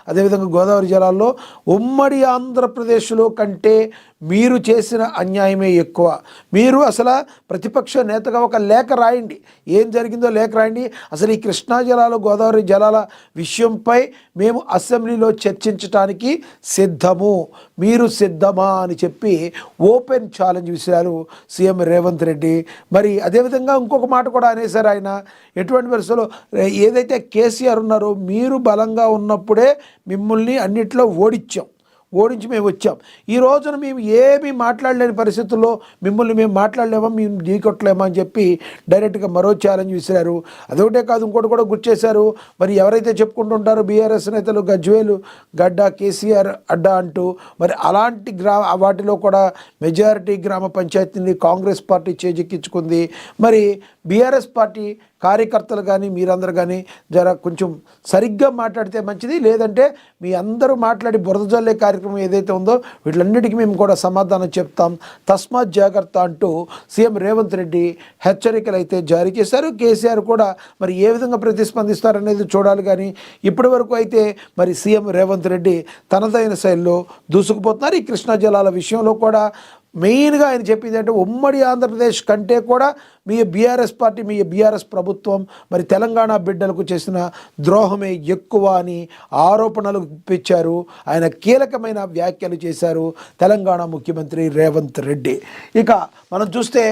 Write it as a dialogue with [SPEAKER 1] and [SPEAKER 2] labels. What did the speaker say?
[SPEAKER 1] అదేవిధంగా గోదావరి జలాల్లో ఉమ్మడి ఆంధ్రప్రదేశ్లో కంటే మీరు చేసిన అన్యాయమే ఎక్కువ. మీరు అసలు ప్రతిపక్ష నేతగా ఒక లేఖ రాయండి, ఏం జరిగిందో లేఖ రాయండి. అసలు ఈ కృష్ణా జలాలు గోదావరి జలాల విషయంపై మేము అసెంబ్లీలో చర్చించడానికి సిద్ధము, మీరు సిద్ధమా అని చెప్పి ఓపెన్ ఛాలెంజ్ విసిరారు సీఎం రేవంత్ రెడ్డి. మరి అదేవిధంగా ఇంకొక మాట కూడా అనేసారు ఆయన. ఎటువంటి పరిస్థితుల్లో ఏదైతే కేసీఆర్ ఉన్నారో, మీరు బలంగా ఉన్నప్పుడే మిమ్మల్ని అన్నిట్లో ఓడించి మేము వచ్చాం. ఈ రోజున మేము ఏమీ మాట్లాడలేని పరిస్థితుల్లో మిమ్మల్ని మేము మాట్లాడలేమా, మేము ఢీకొట్టలేమా అని చెప్పి డైరెక్ట్గా మరో ఛాలెంజ్ విసిరారు. అదొకటే కాదు, ఇంకోటి కూడా గుర్తు చేశారు. మరి ఎవరైతే చెప్పుకుంటుంటారో బీఆర్ఎస్ నేతలు గజ్వేలు గడ్డ, కేసీఆర్ అడ్డా అంటూ, మరి అలాంటి వాటిలో కూడా మెజారిటీ గ్రామ పంచాయతీని కాంగ్రెస్ పార్టీ చేజిక్కించుకుంది. మరి బీఆర్ఎస్ పార్టీ కార్యకర్తలు కానీ మీరందరూ కానీ జర కొంచెం సరిగ్గా మాట్లాడితే మంచిది, లేదంటే మీ అందరూ మాట్లాడి బురద జల్లే కార్యక్రమం ఏదైతే ఉందో వీటిలన్నిటికీ మేము కూడా సమాధానం చెప్తాం, తస్మాత్ జాగ్రత్త అంటూ సీఎం రేవంత్ రెడ్డి హెచ్చరికలు అయితే జారీ చేశారు. కేసీఆర్ కూడా మరి ఏ విధంగా ప్రతిస్పందిస్తారనేది చూడాలి. కానీ ఇప్పటి వరకు అయితే మరి సీఎం రేవంత్ రెడ్డి తనదైన శైలిలో దూసుకుపోతున్నారు. ఈ కృష్ణా జలాల విషయంలో కూడా మెయిన్గా ఆయన చెప్పింది అంటే ఉమ్మడి ఆంధ్రప్రదేశ్ కంటే కూడా మీ బీఆర్ఎస్ పార్టీ, మీ బీఆర్ఎస్ ప్రభుత్వం మరి తెలంగాణ బిడ్డలకు చేసిన ద్రోహమే ఎక్కువ అని ఆరోపణలు గుప్పించారు. ఆయన కీలకమైన వ్యాఖ్యలు చేశారు తెలంగాణ ముఖ్యమంత్రి రేవంత్ రెడ్డి. ఇక మనం చూస్తే